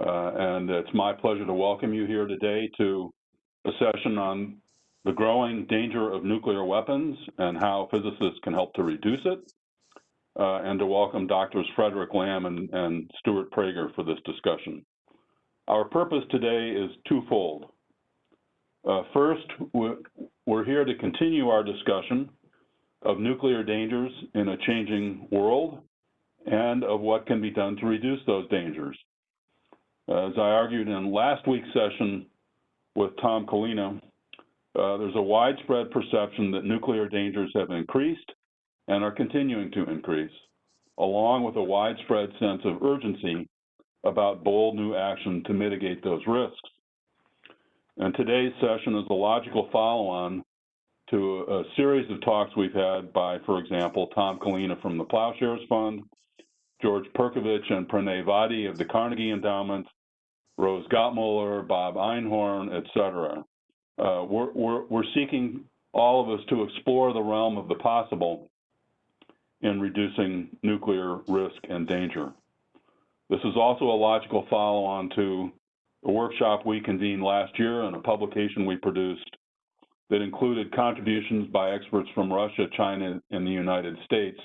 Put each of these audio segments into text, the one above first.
and it's my pleasure to welcome you here today to a session on the growing danger of nuclear weapons and how physicists can help to reduce it, and to welcome Drs. Frederick Lamb and Stuart Prager for this discussion. Our purpose today is twofold. First, we're here to continue our discussion of nuclear dangers in a changing world and of what can be done to reduce those dangers. As I argued in last week's session with Tom Colina, there's a widespread perception that nuclear dangers have increased and are continuing to increase, along with a widespread sense of urgency about bold new action to mitigate those risks. And today's session is a logical follow-on to a series of talks we've had by, for example, Tom Colina from the Plowshares Fund, George Perkovich and Pranay Vadi of the Carnegie Endowment, Rose Gottmuller, Bob Einhorn, et cetera. We're seeking, all of us, to explore the realm of the possible in reducing nuclear risk and danger. This is also a logical follow-on to a workshop we convened last year and a publication we produced that included contributions by experts from Russia, China, and the United States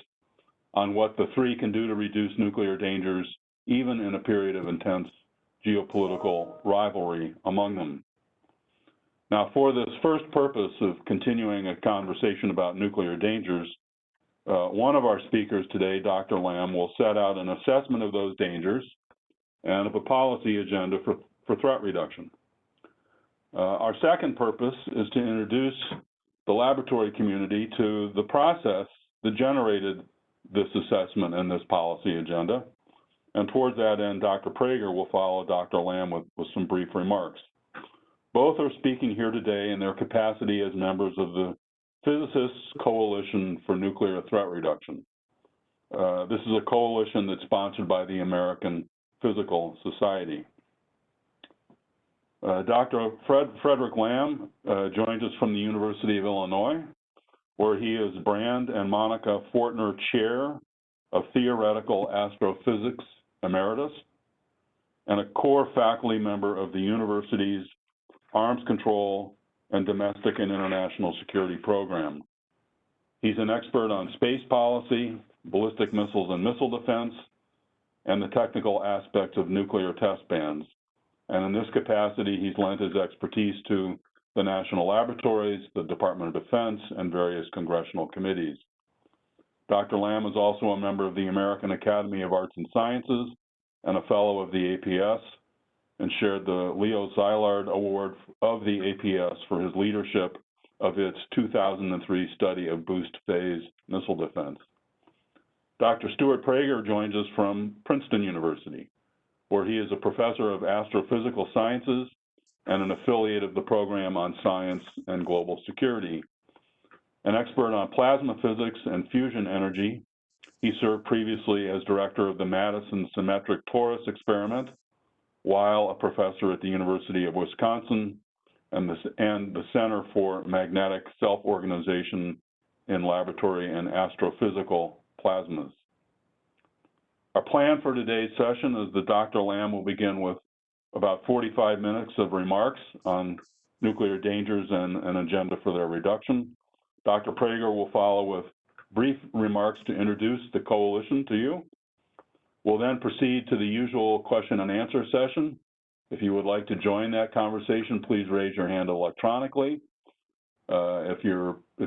on what the three can do to reduce nuclear dangers, even in a period of intense geopolitical rivalry among them. Now, for this first purpose of continuing a conversation about nuclear dangers, one of our speakers today, Dr. Lamb, will set out an assessment of those dangers and of a policy agenda for threat reduction. Our second purpose is to introduce the laboratory community to the process that generated this assessment and this policy agenda. And towards that end, Dr. Prager will follow Dr. Lamb with some brief remarks. Both are speaking here today in their capacity as members of the Physicists Coalition for Nuclear Threat Reduction. This is a coalition that's sponsored by the American Physical Society. Dr. Frederick Lamb joins us from the University of Illinois, where he is Brand and Monica Fortner Chair of Theoretical Astrophysics, Emeritus, and a core faculty member of the university's Arms Control and Domestic and International Security Program. He's an expert on space policy, ballistic missiles and missile defense, and the technical aspects of nuclear test bans. And in this capacity, he's lent his expertise to the national laboratories, the Department of Defense, and various congressional committees. Dr. Lamb is also a member of the American Academy of Arts and Sciences and a fellow of the APS, and shared the Leo Szilard Award of the APS for his leadership of its 2003 study of boost phase missile defense. Dr. Stuart Prager joins us from Princeton University, where he is a professor of astrophysical sciences and an affiliate of the program on science and global security. An expert on plasma physics and fusion energy, he served previously as director of the Madison Symmetric Torus Experiment, while a professor at the University of Wisconsin and the Center for Magnetic Self-Organization in Laboratory and Astrophysical Plasmas. Our plan for today's session is that Dr. Lamb will begin with about 45 minutes of remarks on nuclear dangers and an agenda for their reduction. Dr. Prager will follow with brief remarks to introduce the coalition to you. We'll then proceed to the usual question and answer session. If you would like to join that conversation, please raise your hand electronically. If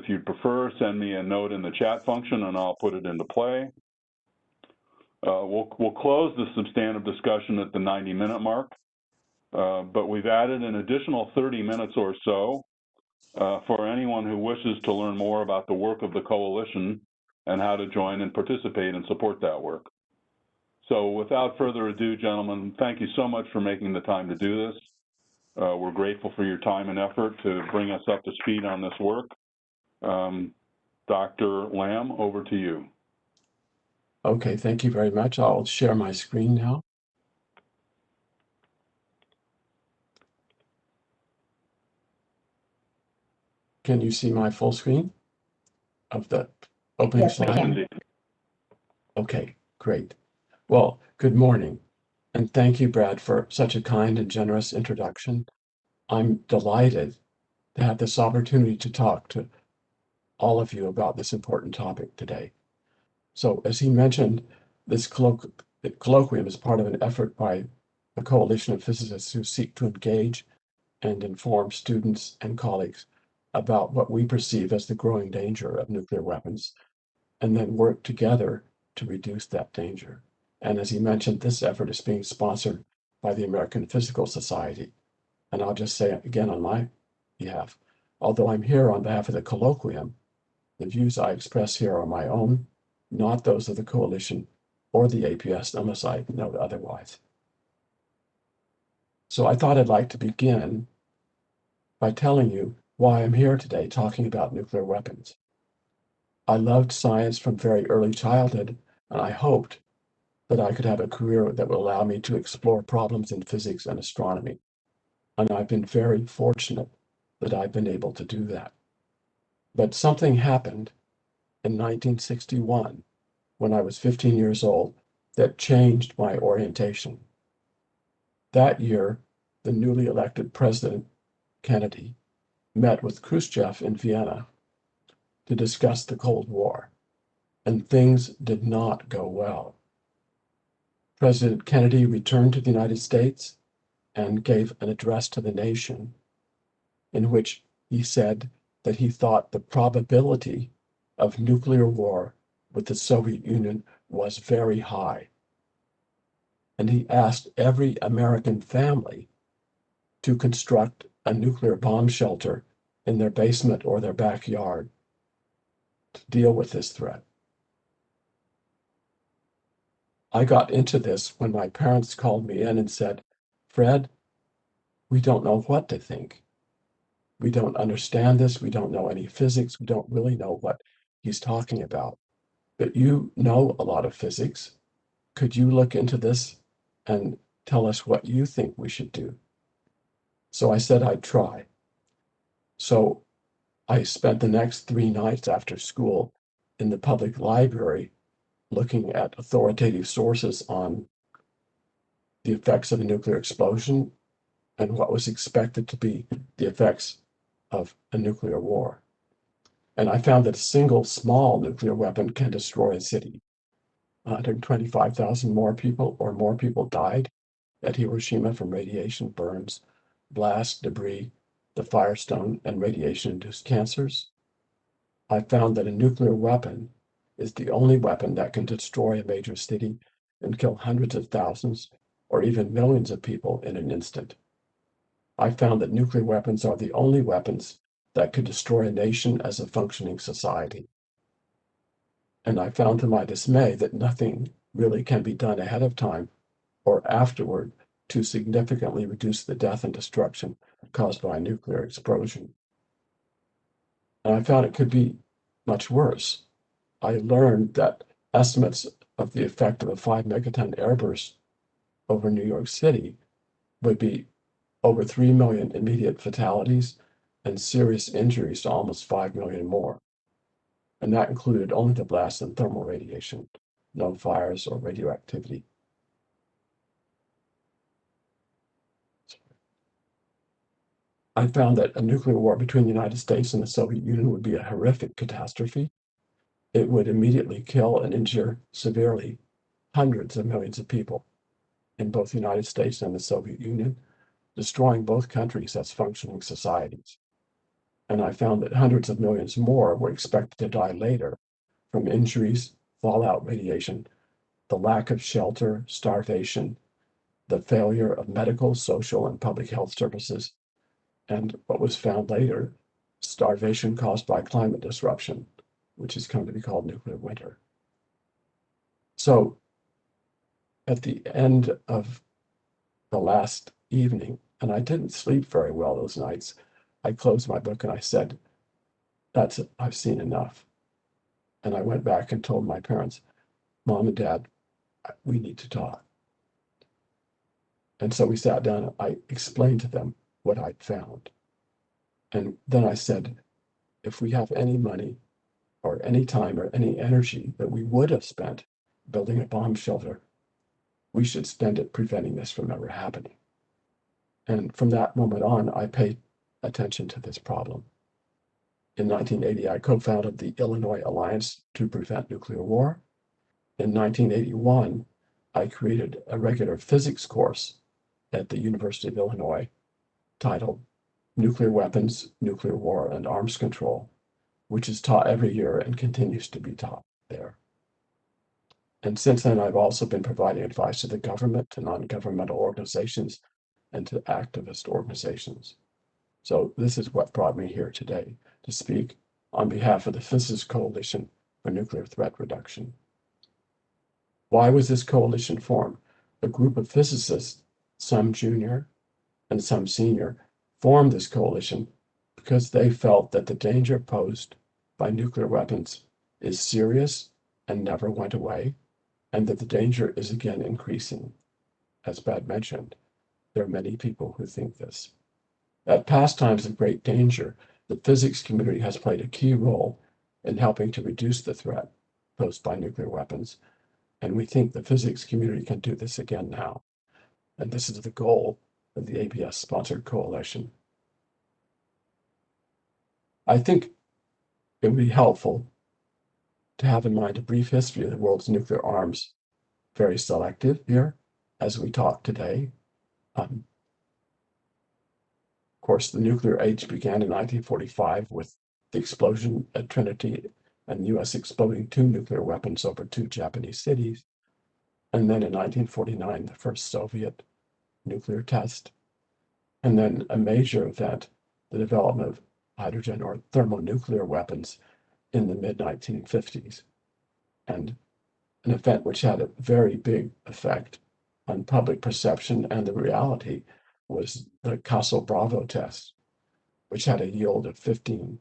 you'd prefer, send me a note in the chat function and I'll put it into play. We'll close the substantive discussion at the 90-minute mark, but we've added an additional 30 minutes or so for anyone who wishes to learn more about the work of the coalition and how to join and participate and support that work. So without further ado, gentlemen, thank you so much for making the time to do this. We're grateful for your time and effort to bring us up to speed on this work. Dr. Lamb, over to you. Okay, thank you very much. I'll share my screen now. Can you see my full screen of the opening slide? Yes, indeed. Okay, great. Well, good morning, And thank you, Brad, for such a kind and generous introduction. I'm delighted to have this opportunity to talk to all of you about this important topic today. So, as he mentioned, this colloquium is part of an effort by a coalition of physicists who seek to engage and inform students and colleagues about what we perceive as the growing danger of nuclear weapons, and then work together to reduce that danger. And as he mentioned, this effort is being sponsored by the American Physical Society. And I'll just say again on my behalf, although I'm here on behalf of the colloquium, the views I express here are my own, not those of the coalition or the APS unless I note otherwise. So I thought I'd like to begin by telling you why I'm here today talking about nuclear weapons. I loved science from very early childhood, and I hoped that I could have a career that would allow me to explore problems in physics and astronomy. And I've been very fortunate that I've been able to do that. But something happened in 1961 when I was 15 years old that changed my orientation. That year, the newly elected President Kennedy met with Khrushchev in Vienna to discuss the Cold War, and things did not go well. President Kennedy returned to the United States and gave an address to the nation in which he said that he thought the probability of nuclear war with the Soviet Union was very high. And he asked every American family to construct a nuclear bomb shelter in their basement or their backyard to deal with this threat. I got into this when my parents called me in and said, "Fred, we don't know what to think. We don't understand this. We don't know any physics. We don't really know what he's talking about. But you know a lot of physics. Could you look into this and tell us what you think we should do?" So I said I'd try. So I spent the next 3 nights after school in the public library looking at authoritative sources on the effects of a nuclear explosion and what was expected to be the effects of a nuclear war. And I found that a single small nuclear weapon can destroy a city. 125,000 more people died at Hiroshima from radiation burns, blast, debris, the firestone, and radiation-induced cancers. I found that a nuclear weapon is the only weapon that can destroy a major city and kill hundreds of thousands or even millions of people in an instant. I found that nuclear weapons are the only weapons that could destroy a nation as a functioning society. And I found to my dismay that nothing really can be done ahead of time or afterward to significantly reduce the death and destruction caused by a nuclear explosion. And I found it could be much worse. I learned that estimates of the effect of a 5 megaton airburst over New York City would be over 3 million immediate fatalities and serious injuries to almost 5 million more. And that included only the blast and thermal radiation, no fires or radioactivity. I found that a nuclear war between the United States and the Soviet Union would be a horrific catastrophe. It would immediately kill and injure severely hundreds of millions of people in both the United States and the Soviet Union, destroying both countries as functioning societies. And I found that hundreds of millions more were expected to die later from injuries, fallout radiation, the lack of shelter, starvation, the failure of medical, social, and public health services, and what was found later, starvation caused by climate disruption, which has come to be called nuclear winter. So at the end of the last evening, and I didn't sleep very well those nights, I closed my book and I said, "That's it, I've seen enough." And I went back and told my parents, "Mom and Dad, we need to talk." And so we sat down and I explained to them what I'd found. And then I said, if we have any money or any time or any energy that we would have spent building a bomb shelter, we should spend it preventing this from ever happening. And from that moment on, I paid attention to this problem. In 1980, I co-founded the Illinois Alliance to Prevent Nuclear War. In 1981, I created a regular physics course at the University of Illinois titled Nuclear Weapons, Nuclear War, and Arms Control, which is taught every year and continues to be taught there. And since then, I've also been providing advice to the government, to non-governmental organizations, and to activist organizations. So this is what brought me here today, to speak on behalf of the Physicists Coalition for Nuclear Threat Reduction. Why was this coalition formed? A group of physicists, some junior and some senior, formed this coalition because they felt that the danger posed by nuclear weapons is serious and never went away, and that the danger is again increasing. As Brad mentioned, there are many people who think this. At past times of great danger, the physics community has played a key role in helping to reduce the threat posed by nuclear weapons, and we think the physics community can do this again now. And this is the goal of the ABS-sponsored coalition. I think it would be helpful to have in mind a brief history of the world's nuclear arms, very selective here, as we talk today. Of course, the nuclear age began in 1945 with the explosion at Trinity and the US exploding 2 nuclear weapons over 2 Japanese cities. And then in 1949, the first Soviet nuclear test. And then a major event, the development of hydrogen or thermonuclear weapons in the mid-1950s. And an event which had a very big effect on public perception and the reality was the Castle Bravo test, which had a yield of 15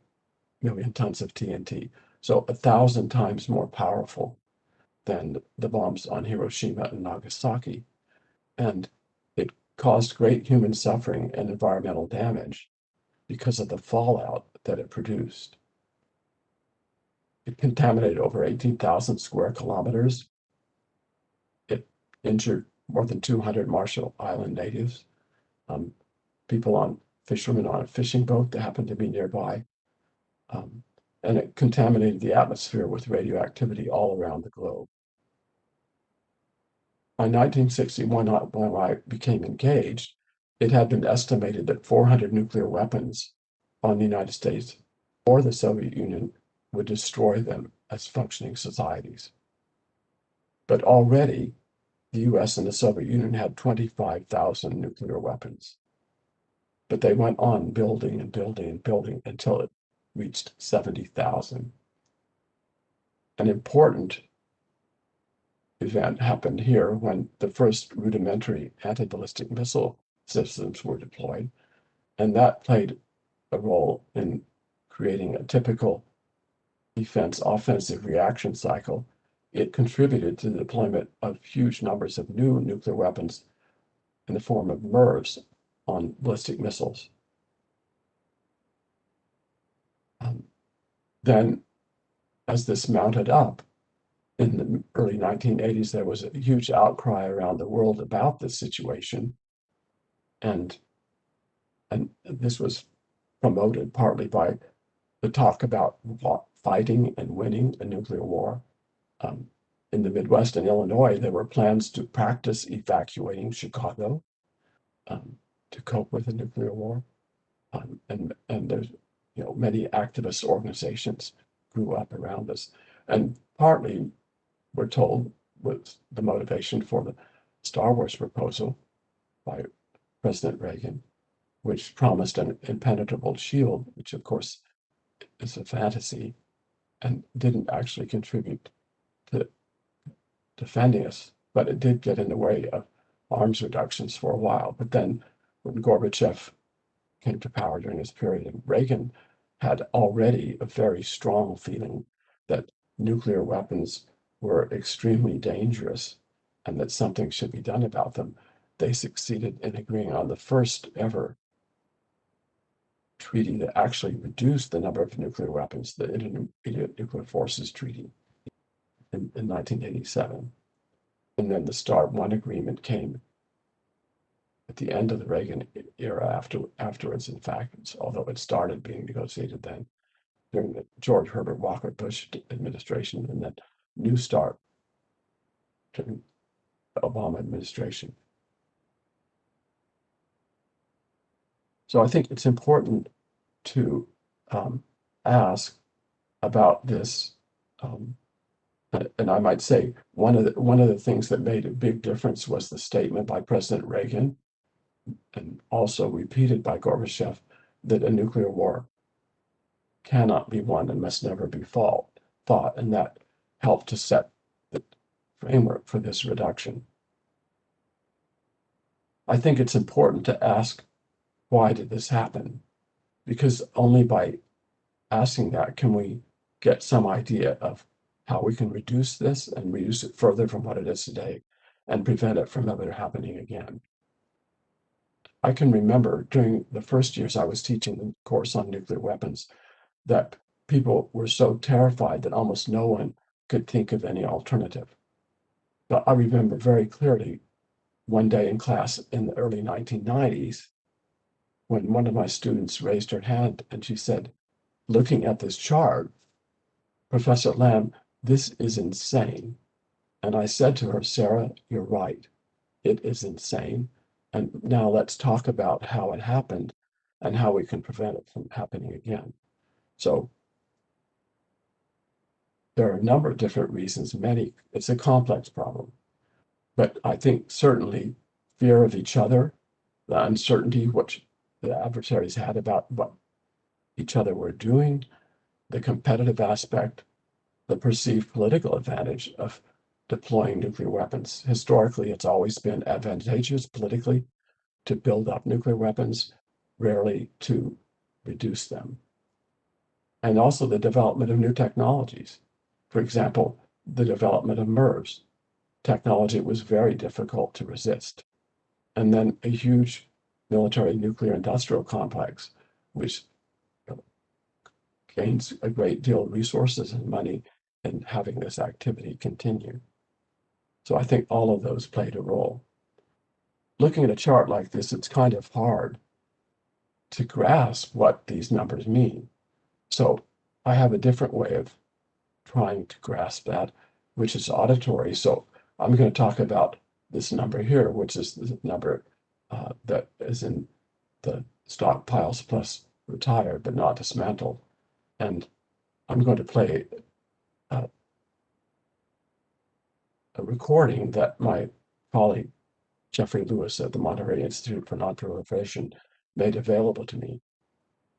million tons of TNT, so 1,000 times more powerful than the bombs on Hiroshima and Nagasaki. And it caused great human suffering and environmental damage because of the fallout that it produced. It contaminated over 18,000 square kilometers. It injured more than 200 Marshall Island natives, fishermen on a fishing boat that happened to be nearby. And it contaminated the atmosphere with radioactivity all around the globe. By 1961, when I became engaged, it had been estimated that 400 nuclear weapons on the United States or the Soviet Union would destroy them as functioning societies. But already, the US and the Soviet Union had 25,000 nuclear weapons. But they went on building and building and building until it reached 70,000. An important event happened here when the first rudimentary anti-ballistic missile systems were deployed, and that played a role in creating a typical defense-offensive reaction cycle. It contributed to the deployment of huge numbers of new nuclear weapons in the form of MIRVs on ballistic missiles. Then, as this mounted up, in the early 1980s, there was a huge outcry around the world about this situation. And this was promoted partly by the talk about fighting and winning a nuclear war. In the Midwest and Illinois, there were plans to practice evacuating Chicago to cope with a nuclear war. And there's, many activist organizations grew up around this. And partly, we're told, was the motivation for the Star Wars proposal by President Reagan, which promised an impenetrable shield, which of course is a fantasy and didn't actually contribute to defending us, but it did get in the way of arms reductions for a while. But then when Gorbachev came to power during this period, and Reagan had already a very strong feeling that nuclear weapons were extremely dangerous and that something should be done about them, they succeeded in agreeing on the first ever treaty that actually reduced the number of nuclear weapons, the Intermediate Nuclear Forces Treaty in 1987. And then the START 1 agreement came at the end of the Reagan era afterwards, in fact, although it started being negotiated then during the George Herbert Walker Bush administration, and then New START during the Obama administration. So I think it's important to ask about this, and I might say one of the things that made a big difference was the statement by President Reagan, and also repeated by Gorbachev, that a nuclear war cannot be won and must never be fought, and that helped to set the framework for this reduction. I think it's important to ask, why did this happen? Because only by asking that can we get some idea of how we can reduce this and reduce it further from what it is today and prevent it from ever happening again. I can remember during the first years I was teaching the course on nuclear weapons that people were so terrified that almost no one could think of any alternative. But I remember very clearly one day in class in the early 1990s when one of my students raised her hand and she said, looking at this chart, Professor Lamb, this is insane. And I said to her, Sarah, you're right. It is insane. And now let's talk about how it happened and how we can prevent it from happening again. So there are a number of different reasons, it's a complex problem. But I think certainly fear of each other, the uncertainty which the adversaries had about what each other were doing, the competitive aspect, the perceived political advantage of deploying nuclear weapons. Historically, it's always been advantageous politically to build up nuclear weapons, rarely to reduce them. And also the development of new technologies. For example, the development of MIRVs. Technology was very difficult to resist. And then a huge military nuclear industrial complex, which gains a great deal of resources and money in having this activity continue. So I think all of those played a role. Looking at a chart like this, it's kind of hard to grasp what these numbers mean. So I have a different way of trying to grasp that, which is auditory. So I'm going to talk about this number here, which is the number that is in the stockpiles plus retired, but not dismantled. And I'm going to play a recording that my colleague, Jeffrey Lewis at the Monterey Institute for Nonproliferation, made available to me.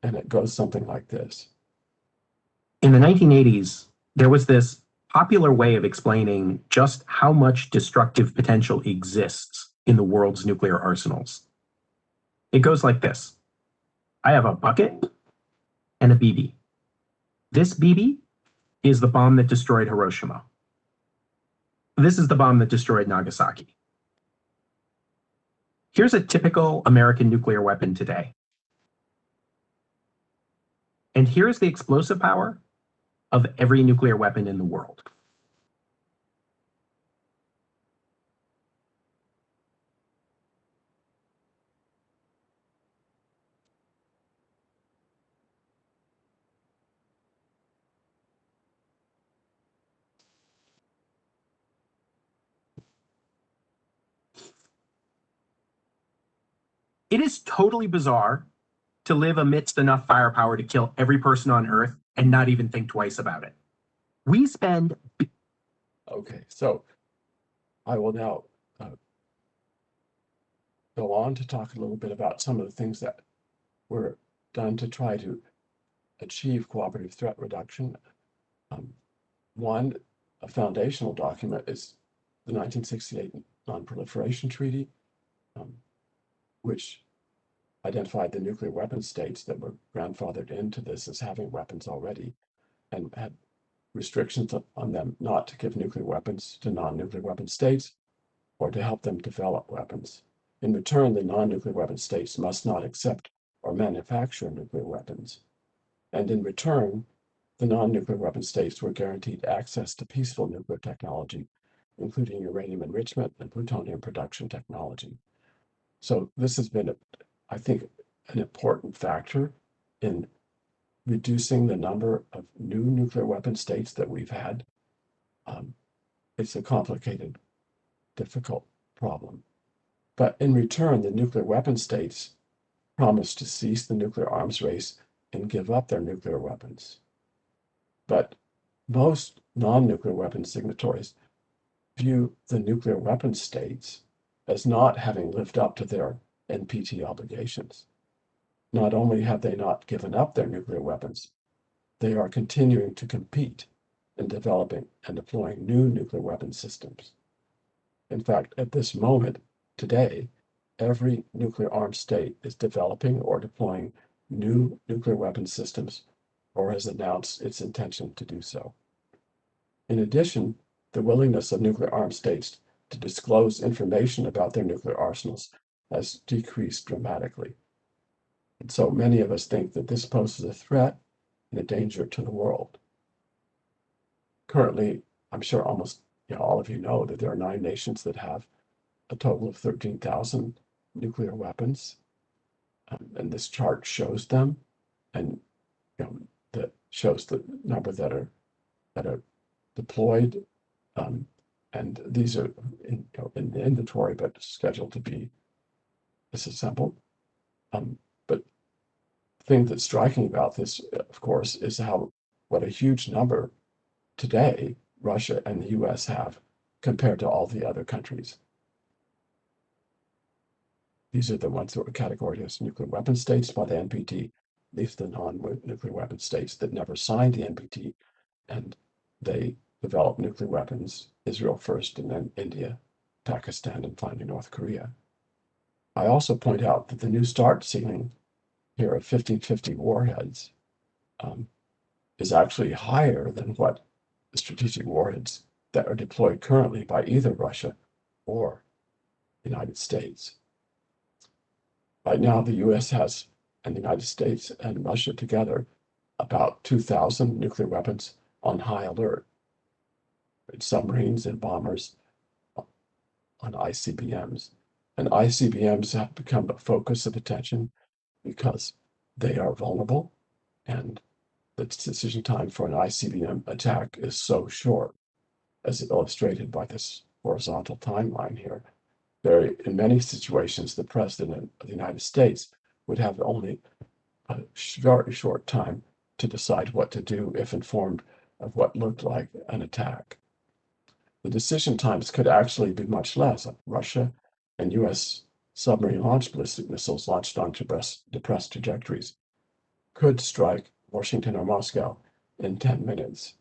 And it goes something like this. In the 1980s, there was this popular way of explaining just how much destructive potential exists in the world's nuclear arsenals. It goes like this. I have a bucket and a BB. This BB is the bomb that destroyed Hiroshima. This is the bomb that destroyed Nagasaki. Here's a typical American nuclear weapon today. And here's the explosive power of every nuclear weapon in the world. It is totally bizarre to live amidst enough firepower to kill every person on Earth and not even think twice about it. We spend... Okay, so I will now go on to talk a little bit about some of the things that were done to try to achieve cooperative threat reduction. One, a foundational document is the 1968 Non-Proliferation Treaty, which identified the nuclear weapon states that were grandfathered into this as having weapons already and had restrictions on them not to give nuclear weapons to non-nuclear weapon states or to help them develop weapons. In return, the non-nuclear weapon states must not accept or manufacture nuclear weapons. And in return, the non-nuclear weapon states were guaranteed access to peaceful nuclear technology including uranium enrichment and plutonium production technology. So this has been, I think, an important factor in reducing the number of new nuclear weapon states that we've had. It's a complicated, difficult problem. But in return, the nuclear weapon states promised to cease the nuclear arms race and give up their nuclear weapons. But most non-nuclear weapon signatories view the nuclear weapon states as not having lived up to their NPT obligations. Not only have they not given up their nuclear weapons, they are continuing to compete in developing and deploying new nuclear weapon systems. In fact, at this moment, today, every nuclear armed state is developing or deploying new nuclear weapon systems or has announced its intention to do so. In addition, the willingness of nuclear armed states to disclose information about their nuclear arsenals has decreased dramatically. And so many of us think that this poses a threat and a danger to the world. Currently, I'm sure almost all of you know that there are 9 nations that have a total of 13,000 nuclear weapons. And this chart shows them, and that shows the number that are deployed, and these are in the inventory, but scheduled to be disassembled. But the thing that's striking about this, of course, is what a huge number today Russia and the US have compared to all the other countries. These are the ones that were categorized as nuclear weapon states by the NPT. These are the non-nuclear weapon states that never signed the NPT, and they developed nuclear weapons, Israel first, and then India, Pakistan, and finally North Korea. I also point out that the New START ceiling here of 1550 warheads is actually higher than what the strategic warheads that are deployed currently by either Russia or the United States. Right now, the US has, and the United States and Russia together, about 2,000 nuclear weapons on high alert. In submarines and bombers, on ICBMs. And ICBMs have become a focus of attention because they are vulnerable, and the decision time for an ICBM attack is so short, as illustrated by this horizontal timeline here. In many situations, the President of the United States would have only a very short time to decide what to do if informed of what looked like an attack. The decision times could actually be much less. Russia and US submarine launched ballistic missiles launched on depressed trajectories could strike Washington or Moscow in 10 minutes.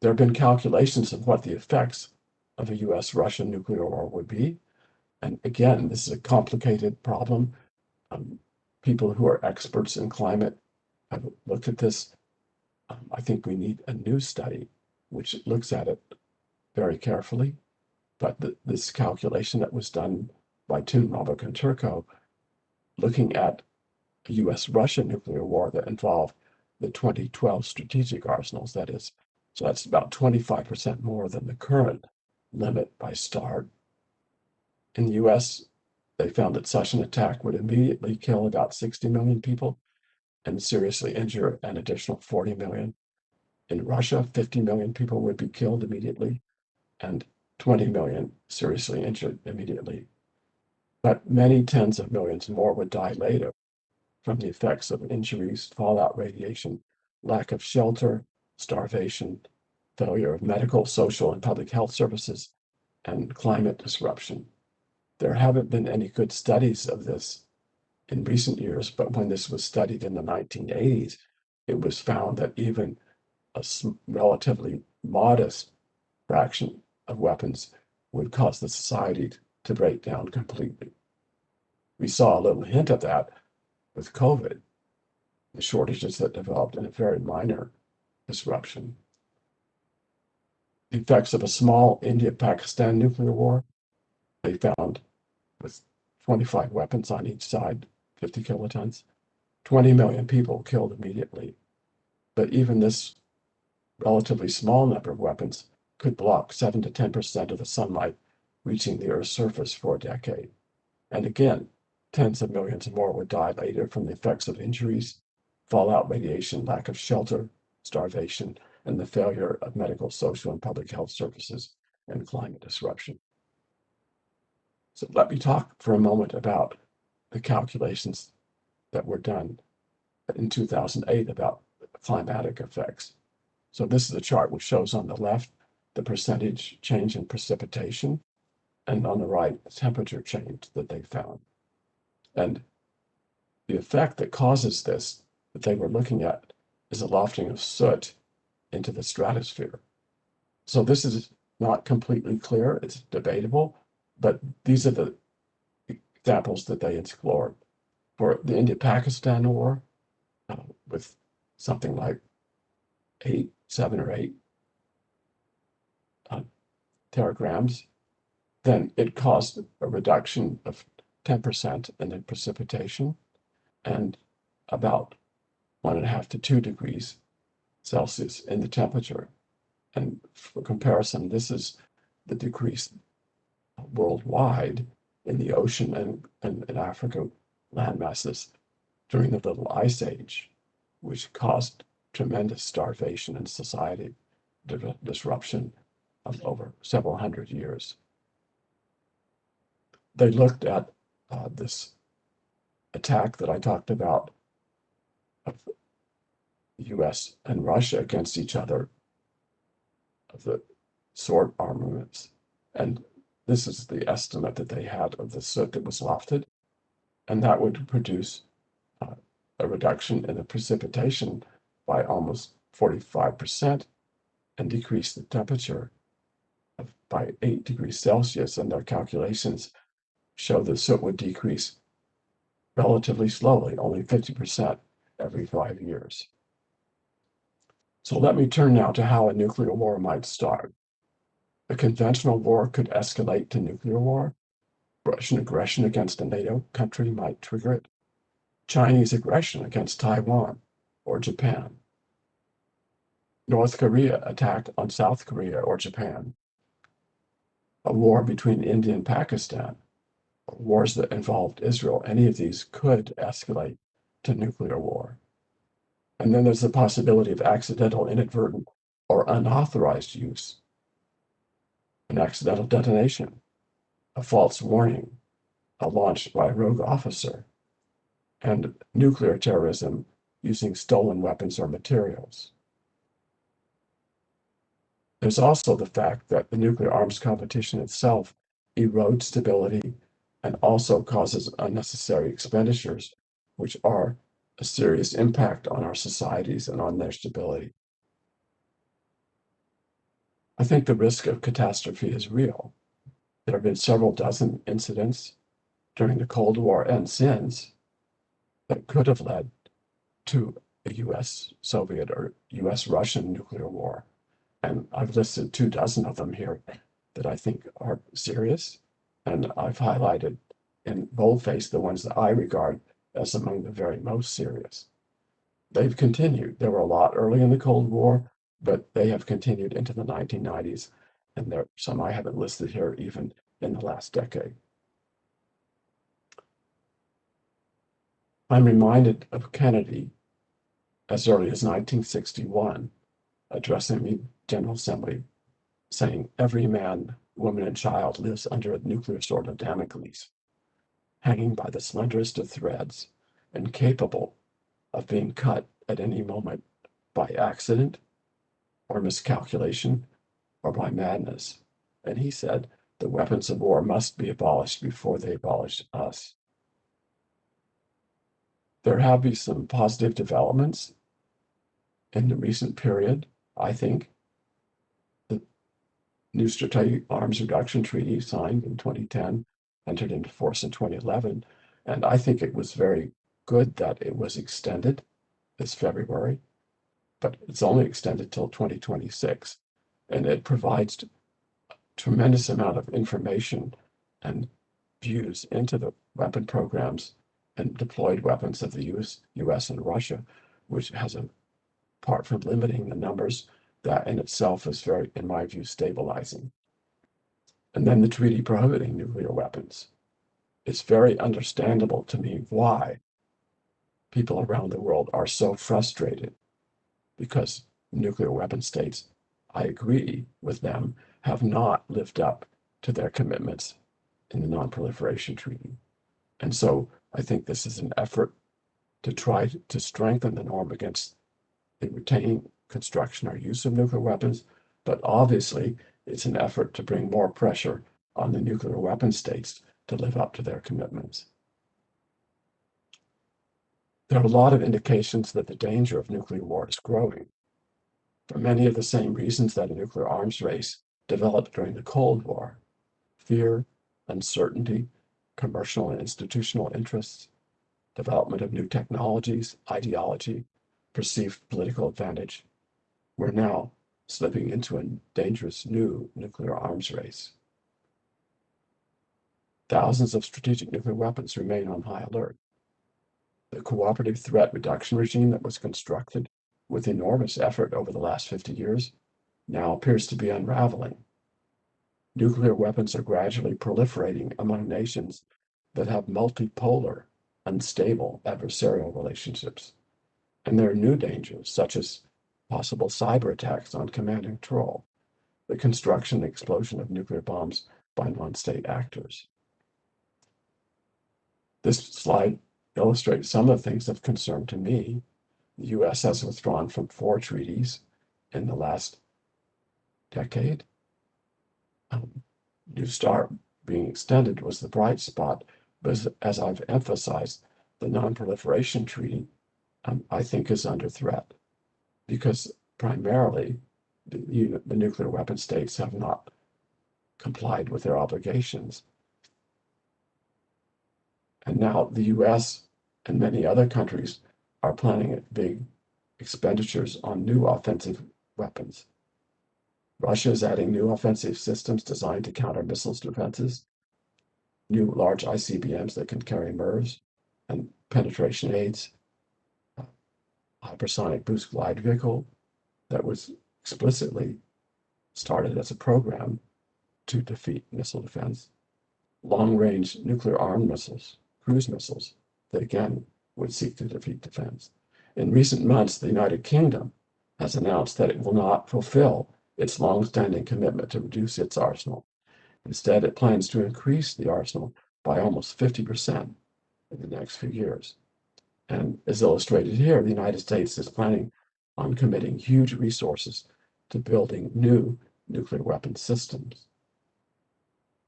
There have been calculations of what the effects of a US-Russian nuclear war would be. And again, this is a complicated problem. People who are experts in climate have looked at this. I think we need a new study which looks at it very carefully. But this calculation that was done by Toon, Malbec, and Turco, looking at a US-Russia nuclear war that involved the 2012 strategic arsenals, that is. So that's about 25% more than the current limit by START. In the US, they found that such an attack would immediately kill about 60 million people and seriously injure an additional 40 million. In Russia, 50 million people would be killed immediately and 20 million seriously injured immediately. But many tens of millions more would die later from the effects of injuries, fallout radiation, lack of shelter, starvation, failure of medical, social, and public health services, and climate disruption. There haven't been any good studies of this in recent years, but when this was studied in the 1980s, it was found that even a relatively modest fraction of weapons would cause the society to break down completely. We saw a little hint of that with COVID, the shortages that developed in a very minor disruption. The effects of a small India-Pakistan nuclear war, they found with 25 weapons on each side, 50 kilotons, 20 million people killed immediately. But even this relatively small number of weapons could block 7 to 10% of the sunlight reaching the Earth's surface for a decade. And again, tens of millions more would die later from the effects of injuries, fallout radiation, lack of shelter, starvation, and the failure of medical, social, and public health services and climate disruption. So let me talk for a moment about the calculations that were done in 2008 about climatic effects. So this is a chart which shows on the left the percentage change in precipitation, and on the right, the temperature change that they found. And the effect that causes this that they were looking at is a lofting of soot into the stratosphere. So this is not completely clear, it's debatable, but these are the examples that they explored. For the India-Pakistan War, with something like 7 or 8 teragrams, then it caused a reduction of 10% in the precipitation and about 1.5 to 2 degrees Celsius in the temperature. And for comparison, this is the decrease worldwide in the ocean and in Africa land masses during the Little Ice Age, which caused tremendous starvation in society, disruption of over several hundred years. They looked at this attack that I talked about of the US and Russia against each other, of the sword armaments. And this is the estimate that they had of the soot that was lofted. And that would produce a reduction in the precipitation by almost 45% and decrease the temperature by 8 degrees Celsius. And their calculations show the soot would decrease relatively slowly, only 50% every 5 years. So let me turn now to how a nuclear war might start. A conventional war could escalate to nuclear war. Russian aggression against a NATO country might trigger it. Chinese aggression against Taiwan or Japan. North Korea attacked on South Korea or Japan. A war between India and Pakistan. Wars that involved Israel, any of these could escalate to nuclear war. And then there's the possibility of accidental, inadvertent, or unauthorized use. An accidental detonation, a false warning, a launch by a rogue officer, and nuclear terrorism using stolen weapons or materials. There's also the fact that the nuclear arms competition itself erodes stability and also causes unnecessary expenditures, which are a serious impact on our societies and on their stability. I think the risk of catastrophe is real. There have been several dozen incidents during the Cold War and since that could have led to a US-Soviet or US-Russian nuclear war. And I've listed 24 of them here that I think are serious. And I've highlighted in boldface the ones that I regard as among the very most serious. They've continued. There were a lot early in the Cold War, but they have continued into the 1990s. And there are some I haven't listed here even in the last decade. I'm reminded of Kennedy as early as 1961, addressing the General Assembly, saying, "Every man, woman, and child lives under a nuclear sword of Damocles, hanging by the slenderest of threads and capable of being cut at any moment by accident or miscalculation or by madness." And he said, "The weapons of war must be abolished before they abolish us." There have been some positive developments in the recent period, I think. The new Strategic Arms Reduction Treaty signed in 2010 entered into force in 2011, and I think it was very good that it was extended this February, but it's only extended till 2026, and it provides a tremendous amount of information and views into the weapon programs and deployed weapons of the US and Russia, which has apart from limiting the numbers that in itself is very, in my view, stabilizing. And then the treaty prohibiting nuclear weapons. It's very understandable to me why people around the world are so frustrated, because nuclear weapon states, I agree with them, have not lived up to their commitments in the Non-Proliferation Treaty. And so I think this is an effort to try to strengthen the norm against the retaining, construction, or use of nuclear weapons, but obviously it's an effort to bring more pressure on the nuclear weapon states to live up to their commitments. There are a lot of indications that the danger of nuclear war is growing, for many of the same reasons that a nuclear arms race developed during the Cold War: fear, uncertainty, commercial and institutional interests, development of new technologies, ideology, perceived political advantage. We're now slipping into a dangerous new nuclear arms race. Thousands of strategic nuclear weapons remain on high alert. The cooperative threat reduction regime that was constructed with enormous effort over the last 50 years now appears to be unraveling. Nuclear weapons are gradually proliferating among nations that have multipolar, unstable adversarial relationships. And there are new dangers, such as possible cyber attacks on command and control, the construction and explosion of nuclear bombs by non-state actors. This slide illustrates some of the things of concern to me. The US has withdrawn from 4 treaties in the last decade. New START being extended was the bright spot, but as I've emphasized, the Non-Proliferation Treaty, I think, is under threat, because primarily the nuclear weapon states have not complied with their obligations. And now the US and many other countries are planning big expenditures on new offensive weapons. Russia is adding new offensive systems designed to counter missiles defenses, new large ICBMs that can carry MIRVs and penetration aids, hypersonic boost glide vehicle that was explicitly started as a program to defeat missile defense, long-range nuclear armed missiles, cruise missiles, that again would seek to defeat defense. In recent months, the United Kingdom has announced that it will not fulfill its long-standing commitment to reduce its arsenal. Instead, it plans to increase the arsenal by almost 50% in the next few years. And as illustrated here, the United States is planning on committing huge resources to building new nuclear weapon systems.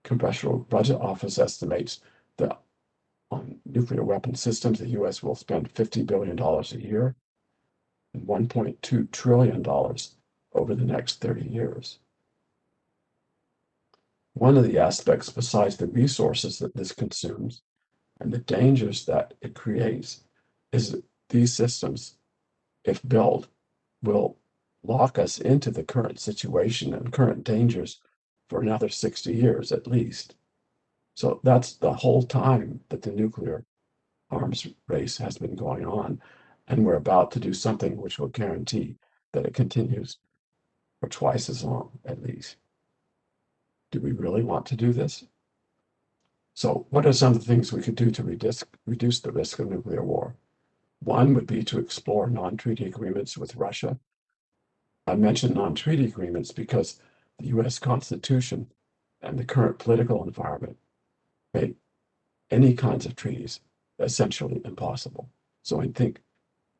Congressional Budget Office estimates that on nuclear weapon systems, the U.S. will spend $50 billion a year and $1.2 trillion over the next 30 years. One of the aspects, besides the resources that this consumes and the dangers that it creates, is that these systems, if built, will lock us into the current situation and current dangers for another 60 years at least. So that's the whole time that the nuclear arms race has been going on, and we're about to do something which will guarantee that it continues for twice as long at least. Do we really want to do this? So what are some of the things we could do to reduce the risk of nuclear war? One would be to explore non-treaty agreements with Russia. I mention non-treaty agreements because the US Constitution and the current political environment make any kinds of treaties essentially impossible. So I think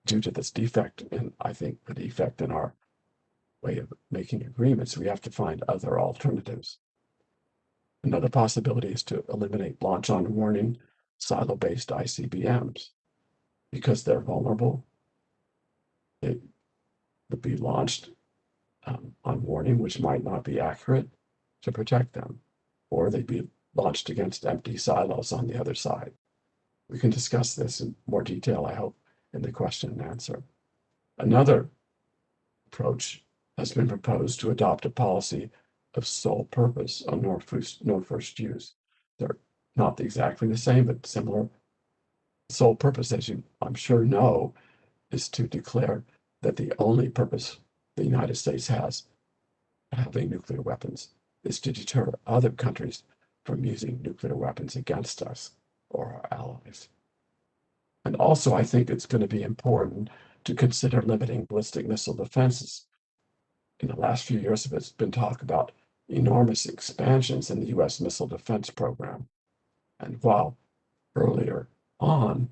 due to this defect, and I think the defect in our way of making agreements, we have to find other alternatives. Another possibility is to eliminate launch on warning silo-based ICBMs. Because they're vulnerable, they would be launched on warning, which might not be accurate to protect them, or they'd be launched against empty silos on the other side. We can discuss this in more detail, I hope, in the question and answer. Another approach has been proposed to adopt a policy of sole purpose on no first use. They're not exactly the same, but similar. Sole purpose, as you I'm sure know, is to declare that the only purpose the United States has having nuclear weapons is to deter other countries from using nuclear weapons against us or our allies. And also, I think it's going to be important to consider limiting ballistic missile defenses. In the last few years, there's been talk about enormous expansions in the U.S. missile defense program. And while earlier on,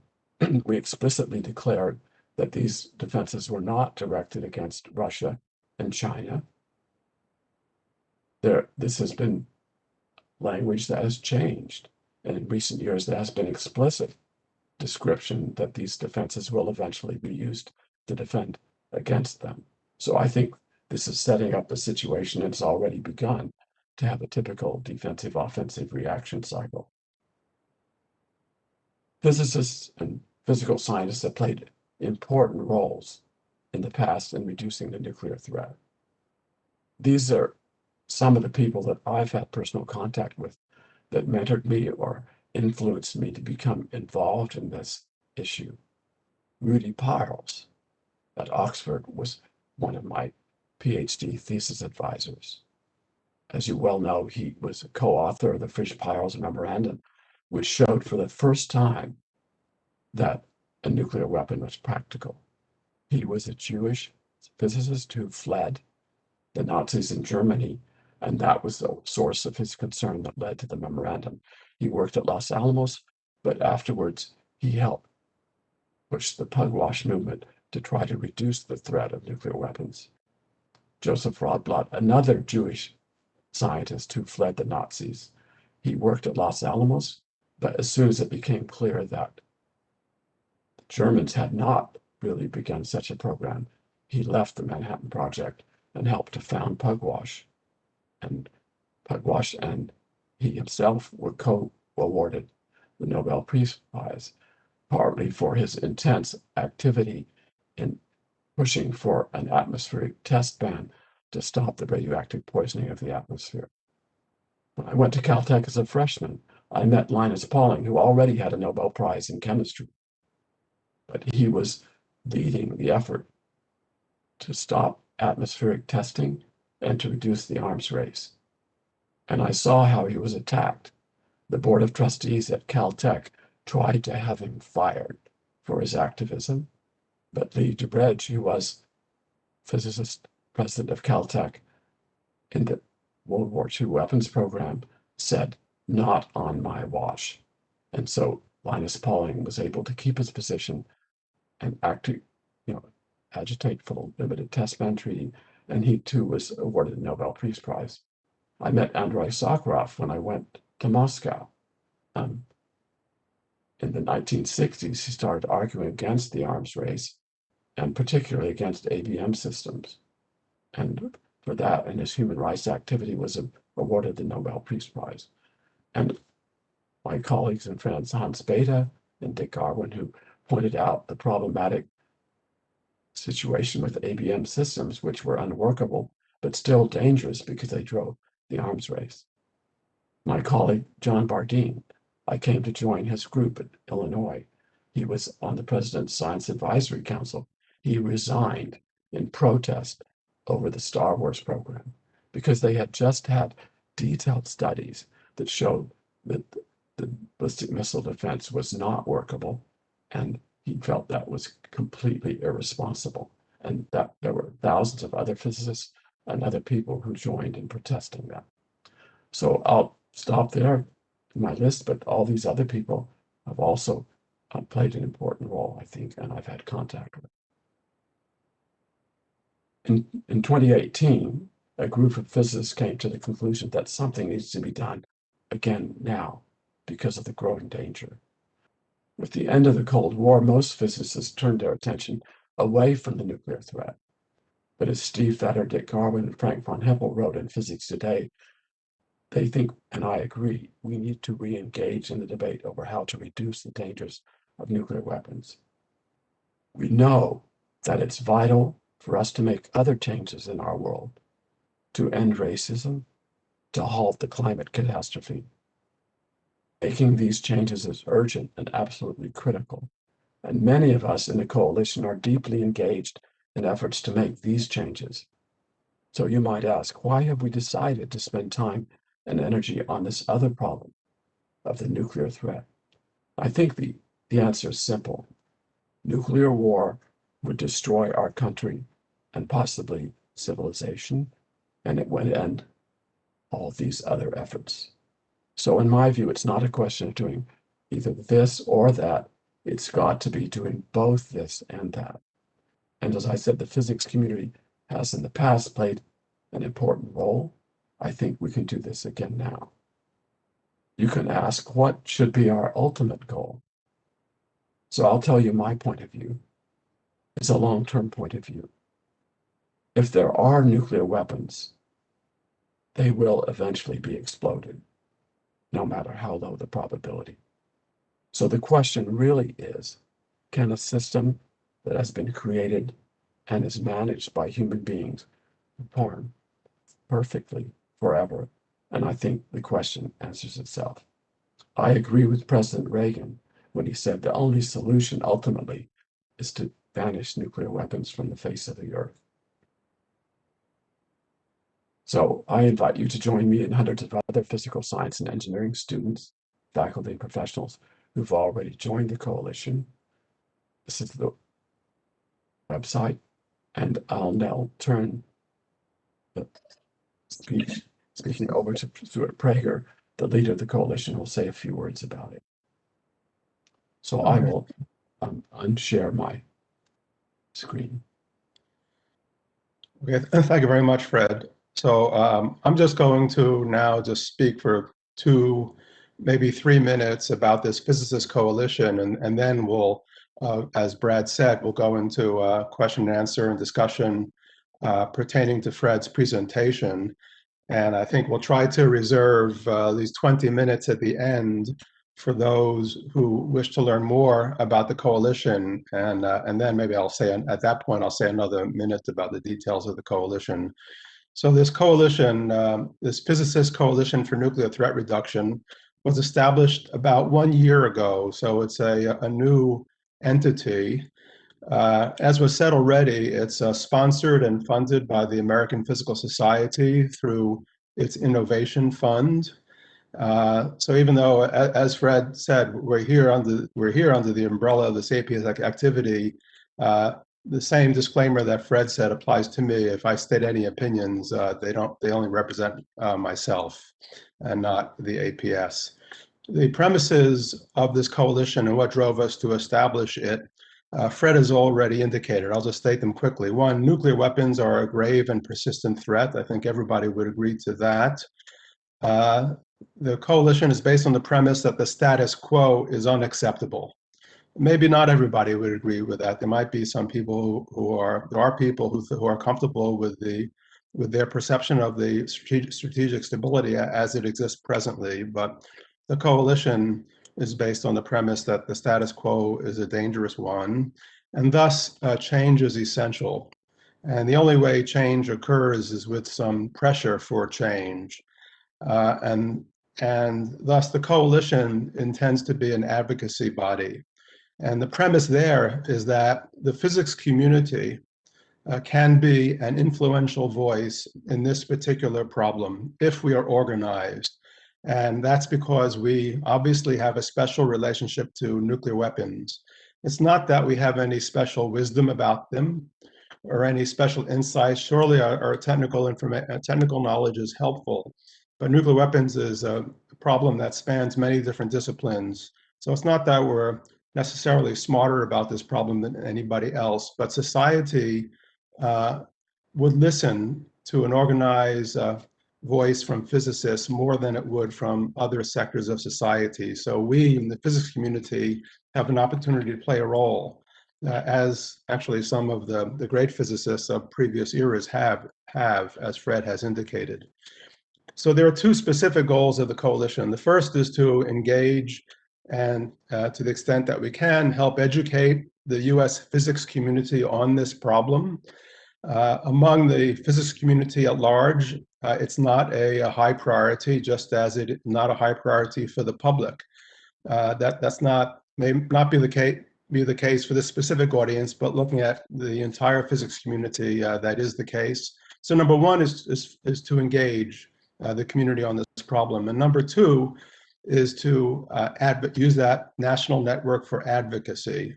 we explicitly declared that these defenses were not directed against Russia and China, this has been language that has changed. And in recent years, there has been explicit description that these defenses will eventually be used to defend against them. So I think this is setting up a situation that's already begun to have a typical defensive-offensive reaction cycle. Physicists and physical scientists have played important roles in the past in reducing the nuclear threat. These are some of the people that I've had personal contact with that mentored me or influenced me to become involved in this issue. Rudy Piles at Oxford was one of my PhD thesis advisors. As you well know, he was a co-author of the Frisch-Piles Memorandum, which showed for the first time that a nuclear weapon was practical. He was a Jewish physicist who fled the Nazis in Germany, and that was the source of his concern that led to the memorandum. He worked at Los Alamos, but afterwards he helped push the pugwash movement to try to reduce the threat of nuclear weapons. Joseph Rodblat, another Jewish scientist who fled the Nazis, he worked at Los Alamos, but as soon as it became clear that the Germans had not really begun such a program, he left the Manhattan Project and helped to found Pugwash. And Pugwash and he himself were co-awarded the Nobel Peace Prize, partly for his intense activity in pushing for an atmospheric test ban to stop the radioactive poisoning of the atmosphere. When I went to Caltech as a freshman, I met Linus Pauling, who already had a Nobel Prize in chemistry. But he was leading the effort to stop atmospheric testing and to reduce the arms race. And I saw how he was attacked. The Board of Trustees at Caltech tried to have him fired for his activism, but Lee DeBredge, who was physicist president of Caltech in the World War II weapons program, said, "Not on my watch." And so Linus Pauling was able to keep his position and agitate for the limited test ban treaty, and he too was awarded the Nobel Peace Prize. I met Andrei Sakharov when I went to Moscow. In the 1960s, he started arguing against the arms race, and particularly against ABM systems. And for that and his human rights activity was awarded the Nobel Peace Prize. And my colleagues and friends, Hans Bethe and Dick Garwin, who pointed out the problematic situation with ABM systems, which were unworkable, but still dangerous because they drove the arms race. My colleague, John Bardeen, I came to join his group in Illinois. He was on the President's Science Advisory Council. He resigned in protest over the Star Wars program because they had just had detailed studies that showed that the ballistic missile defense was not workable, and he felt that was completely irresponsible, and that there were thousands of other physicists and other people who joined in protesting that. So I'll stop there in my list, but all these other people have also played an important role, I think, and I've had contact with. In 2018, a group of physicists came to the conclusion that something needs to be done again now because of the growing danger. With the end of the Cold War, most physicists turned their attention away from the nuclear threat. But as Steve Fetter, Dick Garwin, and Frank von Hippel wrote in Physics Today, they think, and I agree, we need to re-engage in the debate over how to reduce the dangers of nuclear weapons. We know that it's vital for us to make other changes in our world, to end racism, to halt the climate catastrophe. Making these changes is urgent and absolutely critical, and many of us in the coalition are deeply engaged in efforts to make these changes. So you might ask, why have we decided to spend time and energy on this other problem of the nuclear threat? I think the answer is simple. Nuclear war would destroy our country and possibly civilization, and it would end all these other efforts. So in my view, it's not a question of doing either this or that. It's got to be doing both this and that. And as I said, the physics community has in the past played an important role. I think we can do this again now. You can ask, what should be our ultimate goal? So I'll tell you my point of view. It's a long-term point of view. If there are nuclear weapons, they will eventually be exploded, no matter how low the probability. So the question really is, can a system that has been created and is managed by human beings perform perfectly forever? And I think the question answers itself. I agree with President Reagan when he said the only solution ultimately is to banish nuclear weapons from the face of the earth. So I invite you to join me and hundreds of other physical science and engineering students, faculty, and professionals who've already joined the coalition. This is the website, and I'll now turn the speaking over to Stuart Prager, the leader of the coalition, who will say a few words about it. So I will unshare my screen. Okay, thank you very much, Fred. So I'm just going to now just speak for 2, maybe 3 minutes about this physicist coalition, and then we'll, as Brad said, we'll go into question and answer and discussion pertaining to Fred's presentation. And I think we'll try to reserve these 20 minutes at the end for those who wish to learn more about the coalition. And then maybe I'll say, at that point, I'll say another minute about the details of the coalition. So this coalition, this Physicists Coalition for Nuclear Threat Reduction, was established about 1 year ago. So it's a new entity. As was said already, it's sponsored and funded by the American Physical Society through its Innovation Fund. So even though, as Fred said, we're here under the umbrella of this APS activity, the same disclaimer that Fred said applies to me. If I state any opinions, they only represent myself and not the APS. The premises of this coalition and what drove us to establish it, Fred has already indicated. I'll just state them quickly. 1, nuclear weapons are a grave and persistent threat. I think everybody would agree to that. The coalition is based on the premise that the status quo is unacceptable. Maybe not everybody would agree with that. There might be some people there are people who are comfortable with their perception of the strategic stability as it exists presently. But the coalition is based on the premise that the status quo is a dangerous one, and thus change is essential. And the only way change occurs is with some pressure for change. And thus the coalition intends to be an advocacy body. And the premise there is that the physics community can be an influential voice in this particular problem if we are organized. And that's because we obviously have a special relationship to nuclear weapons. It's not that we have any special wisdom about them or any special insights. Surely our technical knowledge is helpful, but nuclear weapons is a problem that spans many different disciplines. So it's not that we're necessarily smarter about this problem than anybody else, but society would listen to an organized voice from physicists more than it would from other sectors of society. So we in the physics community have an opportunity to play a role, as actually some of the great physicists of previous eras have, as Fred has indicated. So there are 2 specific goals of the coalition. The first is to engage and to the extent that we can, help educate the US physics community on this problem. Among the physics community at large, it's not a high priority, just as it's not a high priority for the public. That's may not be the be the case for this specific audience, but looking at the entire physics community, that is the case. So number one is to engage the community on this problem. And number two is to use that national network for advocacy.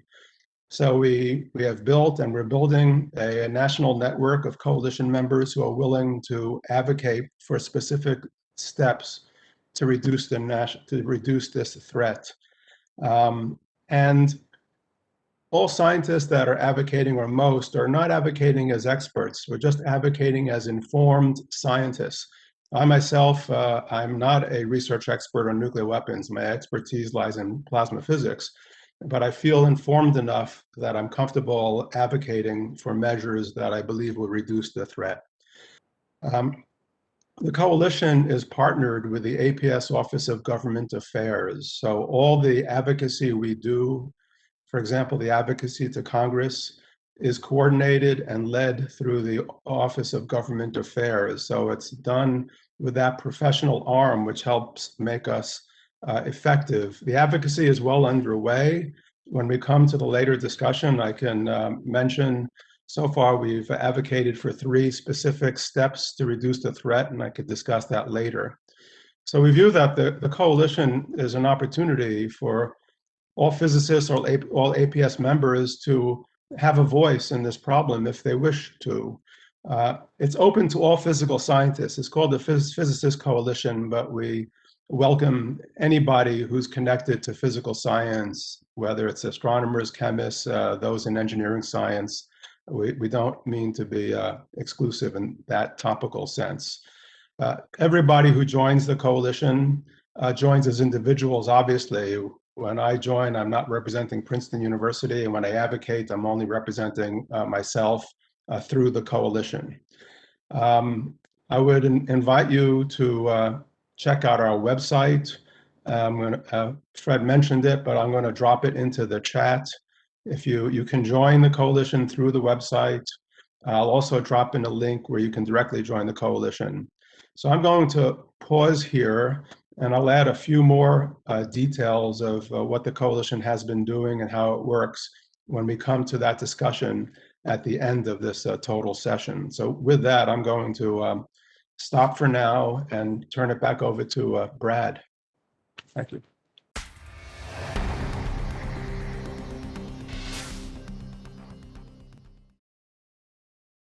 So we have built and we're building a national network of coalition members who are willing to advocate for specific steps to reduce this threat. And all scientists that are advocating, or most, are not advocating as experts. We're just advocating as informed scientists. I myself, I'm not a research expert on nuclear weapons. My expertise lies in plasma physics, but I feel informed enough that I'm comfortable advocating for measures that I believe will reduce the threat. The coalition is partnered with the APS Office of Government Affairs. So all the advocacy we do, for example, the advocacy to Congress, is coordinated and led through the Office of Government Affairs. So it's done with that professional arm, which helps make us effective. The advocacy is well underway. When we come to the later discussion, I can mention so far we've advocated for 3 specific steps to reduce the threat, and I could discuss that later. So we view that the coalition is an opportunity for all physicists or all APS members to have a voice in this problem if they wish to. It's open to all physical scientists. It's called the Physicists Coalition, but we welcome anybody who's connected to physical science, whether it's astronomers, chemists, those in engineering science. We don't mean to be exclusive in that topical sense. Everybody who joins the coalition joins as individuals, obviously. When I join, I'm not representing Princeton University, and when I advocate, I'm only representing myself through the coalition. I would invite you to check out our website. Fred mentioned it, but I'm going to drop it into the chat. If you can join the coalition through the website. I'll also drop in a link where you can directly join the coalition. So I'm going to pause here, and I'll add a few more details of what the coalition has been doing and how it works when we come to that discussion at the end of this total session. So with that, I'm going to stop for now and turn it back over to Brad. Thank you.